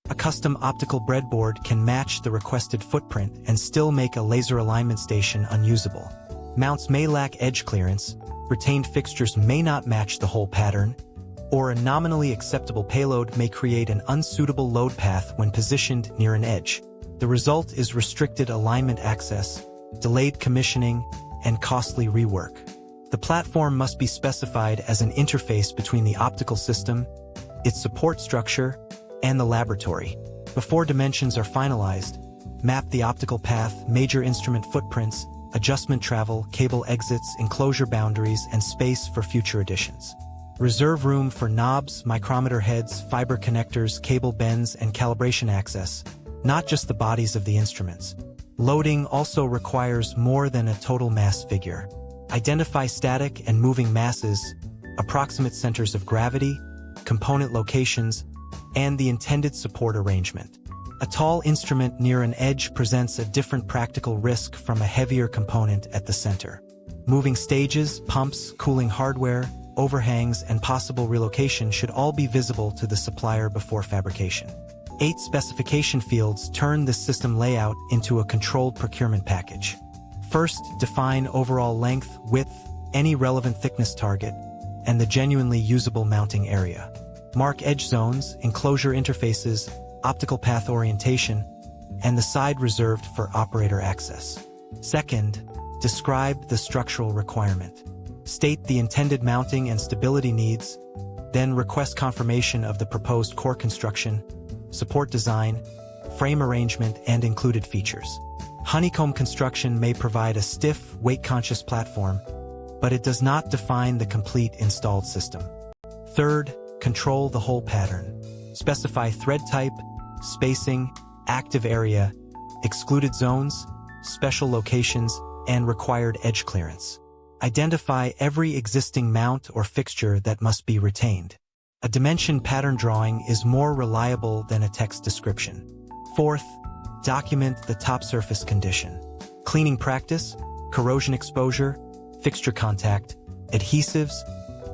A custom optical breadboard can match the requested footprint and still make a laser alignment station unusable. Mounts may lack edge clearance, retained fixtures may not match the hole pattern, or a nominally acceptable payload may create an unsuitable load path when positioned near an edge. The result is restricted alignment access, delayed commissioning, and costly rework. The platform must be specified as an interface between the optical system, its support structure, and the laboratory. Before dimensions are finalized, map the optical path, major instrument footprints, adjustment travel, cable exits, enclosure boundaries, and space for future additions. Reserve room for knobs, micrometer heads, fiber connectors, cable bends, and calibration access, not just the bodies of the instruments. Loading also requires more than a total mass figure. Identify static and moving masses, approximate centers of gravity, component locations, and the intended support arrangement. A tall instrument near an edge presents a different practical risk from a heavier component at the center. Moving stages, pumps, cooling hardware, overhangs, and possible relocation should all be visible to the supplier before fabrication. 8 specification fields turn this system layout into a controlled procurement package. First, define overall length, width, any relevant thickness target, and the genuinely usable mounting area. Mark edge zones, enclosure interfaces, optical path orientation, and the side reserved for operator access. Second, describe the structural requirement. State the intended mounting and stability needs, then request confirmation of the proposed core construction, support design, frame arrangement, and included features. Honeycomb construction may provide a stiff, weight-conscious platform, but it does not define the complete installed system. Third, control the hole pattern. Specify thread type, spacing, active area, excluded zones, special locations, and required edge clearance. Identify every existing mount or fixture that must be retained. A dimension pattern drawing is more reliable than a text description. Fourth, document the top surface condition. Cleaning practice, corrosion exposure, fixture contact, adhesives,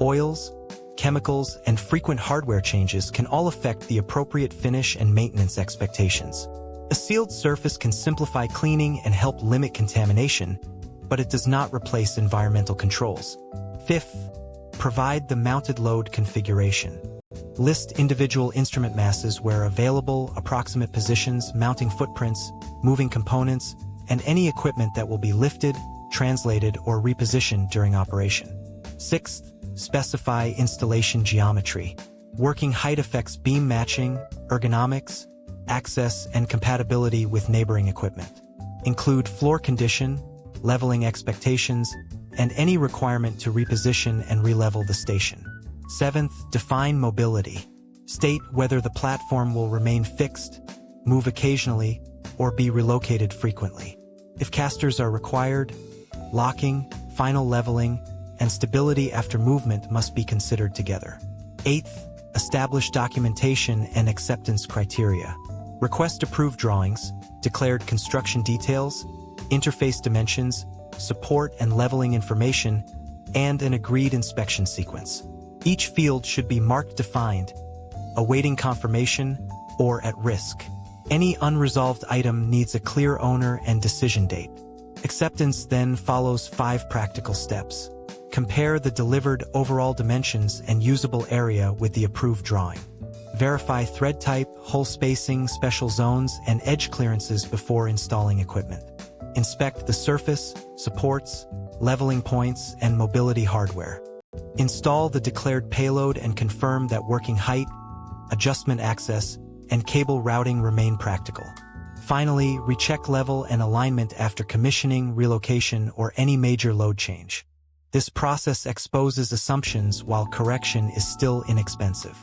oils, chemicals, and frequent hardware changes can all affect the appropriate finish and maintenance expectations. A sealed surface can simplify cleaning and help limit contamination, but it does not replace environmental controls. Fifth, provide the mounted load configuration. List individual instrument masses where available, approximate positions, mounting footprints, moving components, and any equipment that will be lifted, translated, or repositioned during operation. Sixth, specify installation geometry. Working height affects beam matching, ergonomics, access, and compatibility with neighboring equipment. Include floor condition, leveling expectations, and any requirement to reposition and re-level the station. Seventh, define mobility. State whether the platform will remain fixed, move occasionally, or be relocated frequently. If casters are required, locking, final leveling, and stability after movement must be considered together. Eighth, establish documentation and acceptance criteria. Request approved drawings, declared construction details, interface dimensions, support and leveling information, and an agreed inspection sequence. Each field should be marked defined, awaiting confirmation, or at risk. Any unresolved item needs a clear owner and decision date. Acceptance then follows 5 practical steps. Compare the delivered overall dimensions and usable area with the approved drawing. Verify thread type, hole spacing, special zones, and edge clearances before installing equipment. Inspect the surface, supports, leveling points, and mobility hardware. Install the declared payload and confirm that working height, adjustment access, and cable routing remain practical. Finally, recheck level and alignment after commissioning, relocation, or any major load change. This process exposes assumptions while correction is still inexpensive.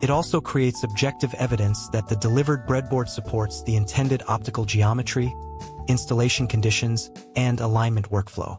It also creates objective evidence that the delivered breadboard supports the intended optical geometry, installation conditions, and alignment workflow.